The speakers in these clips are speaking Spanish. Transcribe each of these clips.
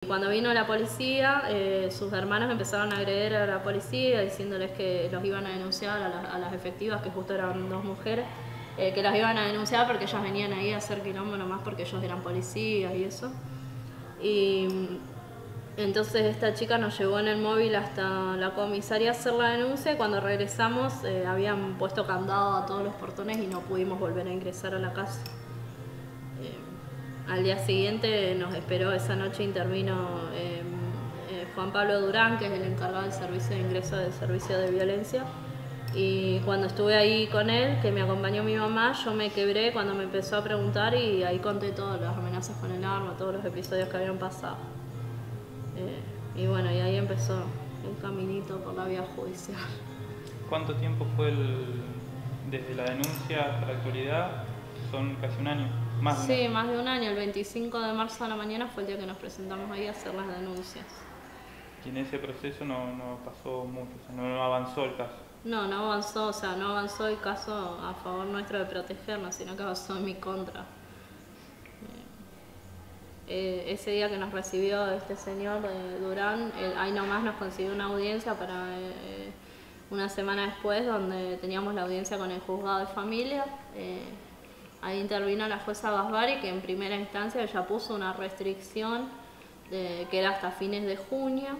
Cuando vino la policía, sus hermanos empezaron a agredir a la policía diciéndoles que los iban a denunciar a las efectivas, que justo eran dos mujeres, que las iban a denunciar porque ellas venían ahí a hacer quilombo nomás porque ellos eran policías y eso. Y entonces esta chica nos llevó en el móvil hasta la comisaría a hacer la denuncia y cuando regresamos habían puesto candado a todos los portones y no pudimos volver a ingresar a la casa. Al día siguiente nos esperó, esa noche intervino Juan Pablo Durán, que es el encargado del servicio de ingreso del servicio de violencia. Y cuando estuve ahí con él, que me acompañó mi mamá, yo me quebré cuando me empezó a preguntar y ahí conté todas las amenazas con el arma, todos los episodios que habían pasado. Y bueno, y ahí empezó el caminito por la vía judicial. ¿Cuánto tiempo fue desde la denuncia hasta la actualidad? Son casi un año. Más de un año. Más de un año. El 25 de marzo a la mañana fue el día que nos presentamos ahí a hacer las denuncias. Y en ese proceso no pasó mucho, o sea, no avanzó el caso. No avanzó, o sea, no avanzó el caso a favor nuestro de protegernos, sino que avanzó en mi contra. Ese día que nos recibió este señor Durán, ahí nomás nos consiguió una audiencia para una semana después, donde teníamos la audiencia con el juzgado de familia. Ahí intervino la jueza Basbari, que en primera instancia ella puso una restricción que era hasta fines de junio,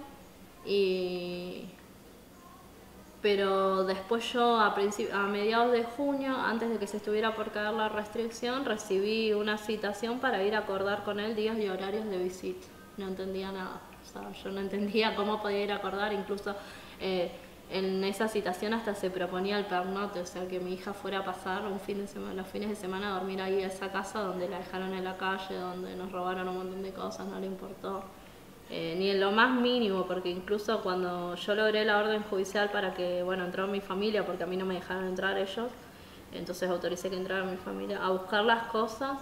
pero después yo a mediados de junio, antes de que se estuviera por caer la restricción, recibí una citación para ir a acordar con él días y horarios de visita. No entendía nada, o sea, yo no entendía cómo podía ir a acordar, incluso en esa citación hasta se proponía el pernote, o sea, que mi hija fuera a pasar los fines de semana a dormir ahí a esa casa donde la dejaron en la calle, donde nos robaron un montón de cosas, no le importó. Ni en lo más mínimo, porque incluso cuando yo logré la orden judicial para que, bueno, entró mi familia, porque a mí no me dejaron entrar ellos, entonces autoricé que entrara mi familia a buscar las cosas,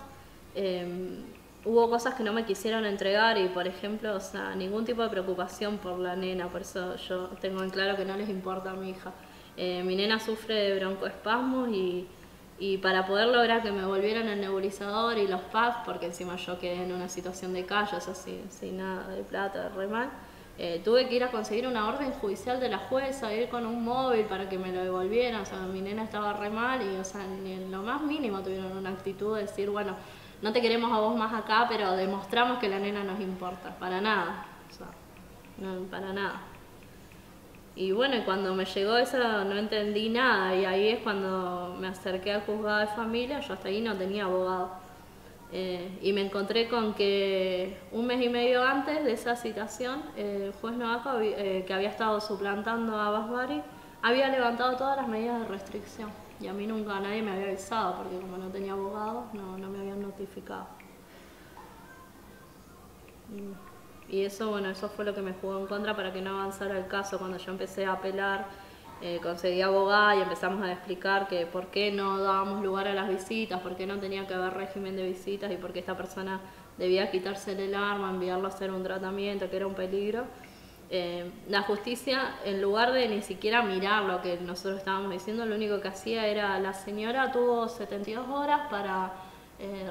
hubo cosas que no me quisieron entregar y, por ejemplo, o sea, ningún tipo de preocupación por la nena, por eso yo tengo en claro que no les importa a mi hija. Mi nena sufre de broncoespasmos y para poder lograr que me volvieran el nebulizador y los pads, porque encima yo quedé en una situación de calle, o sea, sin nada de plata, re mal, tuve que ir a conseguir una orden judicial de la jueza, ir con un móvil para que me lo devolvieran, o sea, mi nena estaba re mal y, o sea, ni en lo más mínimo tuvieron una actitud de decir, bueno, no te queremos a vos más acá, pero demostramos que la nena nos importa, para nada, o sea, no, para nada. Y bueno, cuando me llegó eso no entendí nada y ahí es cuando me acerqué al juzgado de familia, yo hasta ahí no tenía abogado. Y me encontré con que un mes y medio antes de esa citación, el juez Novaco, que había estado suplantando a Basbari, había levantado todas las medidas de restricción. Y a mí nunca nadie me había avisado, porque como no tenía abogado, no me habían notificado. Y eso, bueno, eso fue lo que me jugó en contra para que no avanzara el caso. Cuando yo empecé a apelar, conseguí abogada y empezamos a explicar que por qué no dábamos lugar a las visitas, por qué no tenía que haber régimen de visitas y por qué esta persona debía quitársele el arma, enviarlo a hacer un tratamiento, que era un peligro. La justicia, en lugar de ni siquiera mirar lo que nosotros estábamos diciendo, lo único que hacía era, la señora tuvo 72 horas para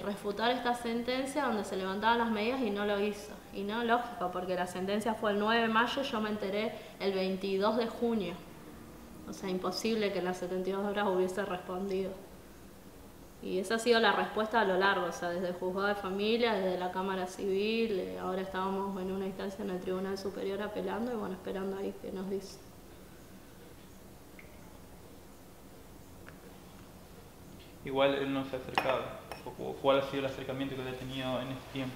refutar esta sentencia donde se levantaban las medidas y no lo hizo. Y no, lógico, porque la sentencia fue el 9 de mayo, yo me enteré el 22 de junio. O sea, imposible que en las 72 horas hubiese respondido. Y esa ha sido la respuesta a lo largo, o sea, desde el juzgado de familia, desde la Cámara Civil, ahora estábamos en una instancia en el Tribunal Superior apelando y bueno, esperando ahí que nos dice. Igual él no se ha acercado. ¿Cuál ha sido el acercamiento que ha tenido en este tiempo?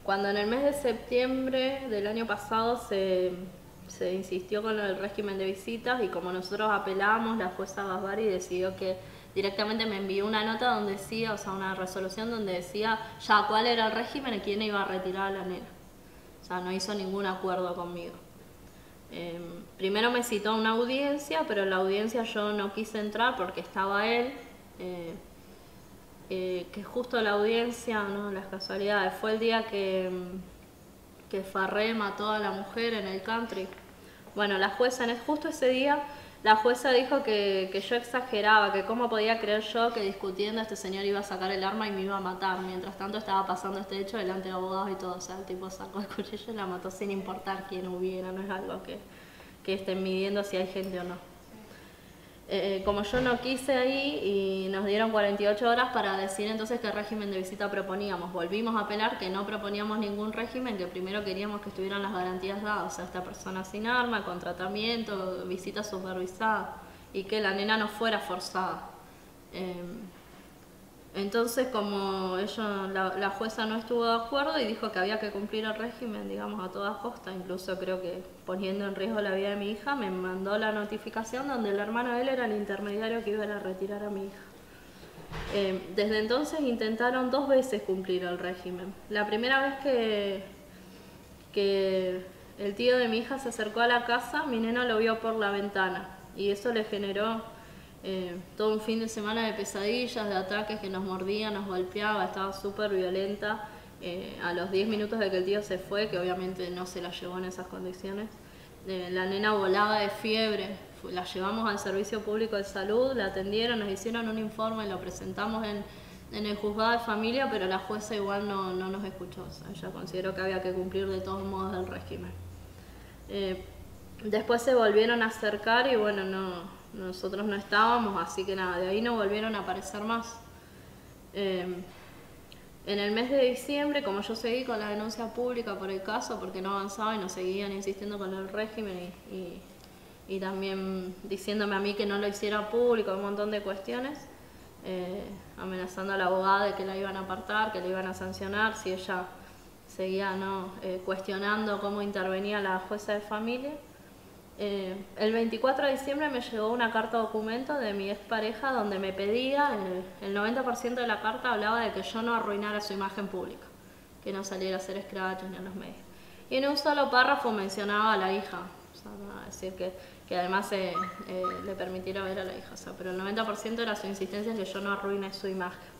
Cuando en el mes de septiembre del año pasado se insistió con el régimen de visitas y como nosotros apelamos, la jueza Basbari decidió que directamente me envió una nota donde decía, o sea, una resolución donde decía ya cuál era el régimen y quién iba a retirar a la nena. O sea, no hizo ningún acuerdo conmigo. Primero me citó a una audiencia, pero en la audiencia yo no quise entrar porque estaba él, que justo la audiencia, no, las casualidades, fue el día que Farré mató a la mujer en el country. Bueno, la jueza, justo ese día, la jueza dijo que yo exageraba, que cómo podía creer yo que discutiendo este señor iba a sacar el arma y me iba a matar. Mientras tanto estaba pasando este hecho delante de abogados y todo. O sea, el tipo sacó el cuchillo y la mató sin importar quién hubiera. No es algo que estén midiendo si hay gente o no. Como yo no quise ahí y nos dieron 48 horas para decir entonces qué régimen de visita proponíamos. Volvimos a apelar que no proponíamos ningún régimen, que primero queríamos que estuvieran las garantías dadas, o sea, esta persona sin arma, con tratamiento, visita supervisada y que la nena no fuera forzada. Entonces, como la jueza no estuvo de acuerdo y dijo que había que cumplir el régimen, digamos, a toda costa, incluso creo que poniendo en riesgo la vida de mi hija, me mandó la notificación donde el hermano de él era el intermediario que iba a retirar a mi hija. Desde entonces intentaron 2 veces cumplir el régimen. La primera vez que el tío de mi hija se acercó a la casa, mi nena lo vio por la ventana y eso le generó todo un fin de semana de pesadillas, de ataques, que nos mordía, nos golpeaba, estaba súper violenta. A los 10 minutos de que el tío se fue, que obviamente no se la llevó en esas condiciones, la nena volaba de fiebre. La llevamos al servicio público de salud, la atendieron, nos hicieron un informe, lo presentamos en el juzgado de familia, pero la jueza igual no nos escuchó. O sea, ella consideró que había que cumplir de todos modos el régimen. Después se volvieron a acercar y bueno, nosotros no estábamos, así que nada, de ahí no volvieron a aparecer más. En el mes de diciembre, como yo seguí con la denuncia pública por el caso, porque no avanzaba y nos seguían insistiendo con el régimen y también diciéndome a mí que no lo hiciera público, un montón de cuestiones, amenazando a la abogada de que la iban a apartar, que la iban a sancionar si ella seguía cuestionando cómo intervenía la jueza de familia. El 24 de diciembre me llegó una carta documento de mi expareja donde me pedía, el 90% de la carta hablaba de que yo no arruinara su imagen pública, que no saliera a hacer escrachos ni en los medios. Y en un solo párrafo mencionaba a la hija, o sea, no, decir que además le permitiera ver a la hija, o sea, pero el 90% era su insistencia en que yo no arruine su imagen.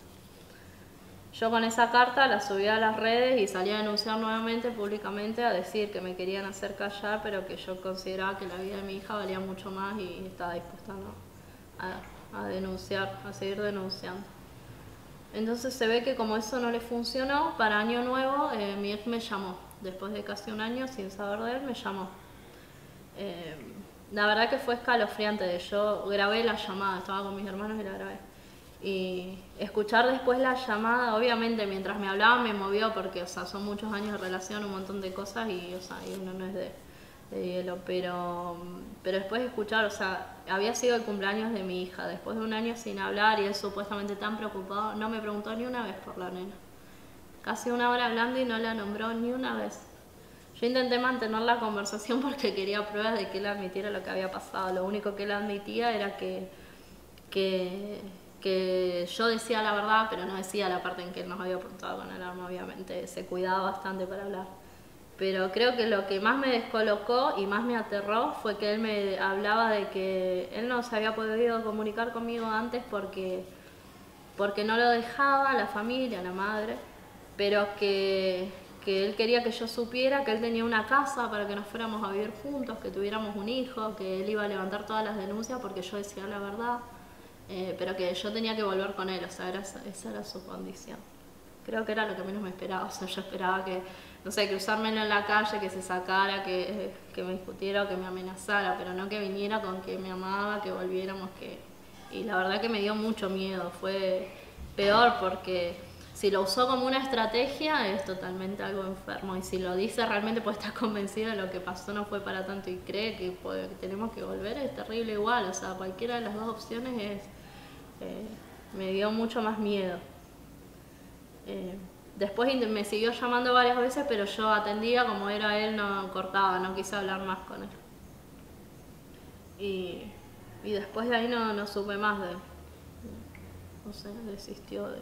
Yo con esa carta la subí a las redes y salí a denunciar nuevamente públicamente, a decir que me querían hacer callar, pero que yo consideraba que la vida de mi hija valía mucho más y estaba dispuesta a denunciar, a seguir denunciando. Entonces se ve que como eso no le funcionó, para Año Nuevo mi ex me llamó, después de casi un año sin saber de él, me llamó. La verdad que fue escalofriante, yo grabé la llamada, estaba con mis hermanos y la grabé. Y escuchar después la llamada, obviamente mientras me hablaba me movió porque, o sea, son muchos años de relación, un montón de cosas y, o sea, y uno no es de hielo, pero después de escuchar, o sea, había sido el cumpleaños de mi hija, después de un año sin hablar y él supuestamente tan preocupado, no me preguntó ni una vez por la nena. Casi 1 hora hablando y no la nombró ni una vez. Yo intenté mantener la conversación porque quería pruebas de que él admitiera lo que había pasado. Lo único que él admitía era que yo decía la verdad, pero no decía la parte en que él nos había apuntado con el arma, obviamente. Se cuidaba bastante para hablar. Pero creo que lo que más me descolocó y más me aterró fue que él me hablaba de que él no se había podido comunicar conmigo antes porque no lo dejaba la familia, la madre, pero que él quería que yo supiera que él tenía una casa para que nos fuéramos a vivir juntos, que tuviéramos un hijo, que él iba a levantar todas las denuncias porque yo decía la verdad. Pero que yo tenía que volver con él, o sea, esa era su condición. Creo que era lo que menos me esperaba, o sea, yo esperaba que, no sé, cruzármelo en la calle, que se sacara, que me discutiera o que me amenazara, pero no que viniera con que me amaba, que volviéramos, Y la verdad que me dio mucho miedo, fue peor porque si lo usó como una estrategia es totalmente algo enfermo y si lo dice realmente pues está convencido de lo que pasó no fue para tanto y cree que tenemos que volver, es terrible igual, o sea, cualquiera de las dos opciones me dio mucho más miedo. Después me siguió llamando varias veces, pero yo atendía, como era él, no cortaba, no quise hablar más con él. Y después de ahí no supe más no sé, desistió de...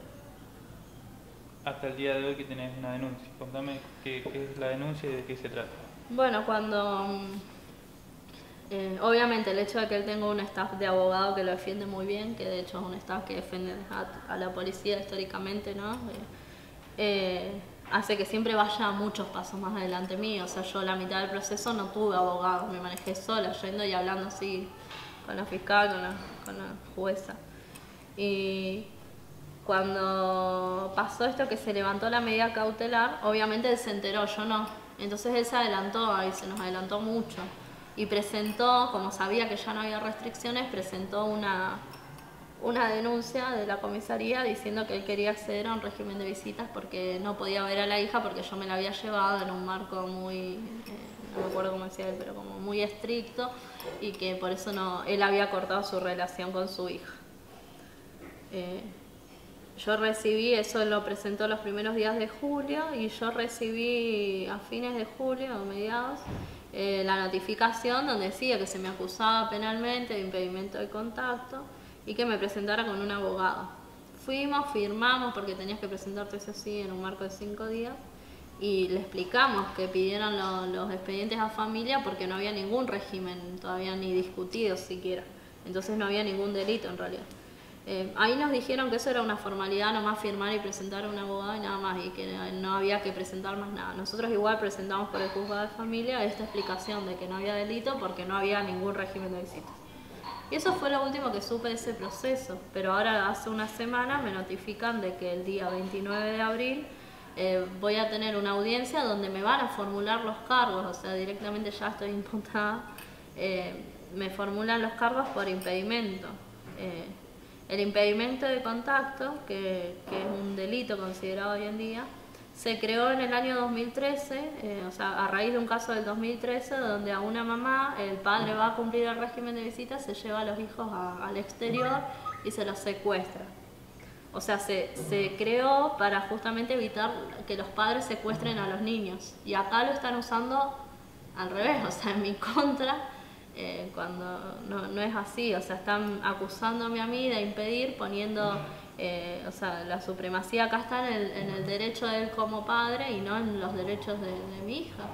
Hasta el día de hoy que tenés una denuncia. Contame qué es la denuncia y de qué se trata. Bueno, cuando... obviamente el hecho de que él tenga un staff de abogado que lo defiende muy bien, que de hecho es un staff que defiende a la policía históricamente, ¿no? Hace que siempre vaya muchos pasos más adelante mío. O sea, yo la mitad del proceso no tuve abogado, me manejé sola, yendo y hablando así la fiscal, con la jueza. Y cuando pasó esto que se levantó la medida cautelar, obviamente él se enteró, yo no. Entonces él se adelantó y se nos adelantó mucho. Y presentó, como sabía que ya no había restricciones, presentó una denuncia de la comisaría diciendo que él quería acceder a un régimen de visitas porque no podía ver a la hija porque yo me la había llevado en un marco muy, no me acuerdo cómo decía él, pero como muy estricto, y que por eso él había cortado su relación con su hija. Yo recibí, eso lo presentó los primeros días de julio, y yo recibí a fines de julio o mediados la notificación donde decía que se me acusaba penalmente de impedimento de contacto y que me presentara con un abogado. Fuimos, firmamos, porque tenías que presentarte eso sí en un marco de 5 días, y le explicamos que pidieran los expedientes a familia porque no había ningún régimen todavía ni discutido siquiera, entonces no había ningún delito en realidad. Ahí nos dijeron que eso era una formalidad, nomás firmar y presentar a un abogado y nada más, y que no había que presentar más nada. Nosotros igual presentamos por el juzgado de familia esta explicación de que no había delito porque no había ningún régimen de visitas. Y eso fue lo último que supe de ese proceso, pero ahora hace una semana me notifican de que el día 29 de abril voy a tener una audiencia donde me van a formular los cargos, o sea, directamente ya estoy imputada, me formulan los cargos por impedimento. El impedimento de contacto, que es un delito considerado hoy en día, se creó en el año 2013, o sea, a raíz de un caso del 2013, donde a una mamá, el padre va a cumplir el régimen de visitas, se lleva a los hijos al exterior y se los secuestra. O sea, se creó para justamente evitar que los padres secuestren a los niños. Y acá lo están usando al revés, o sea, en mi contra, cuando no es así. O sea, están acusándome a mí de impedir, poniendo, o sea, la supremacía acá está en el derecho de él como padre y no en los derechos de mi hija.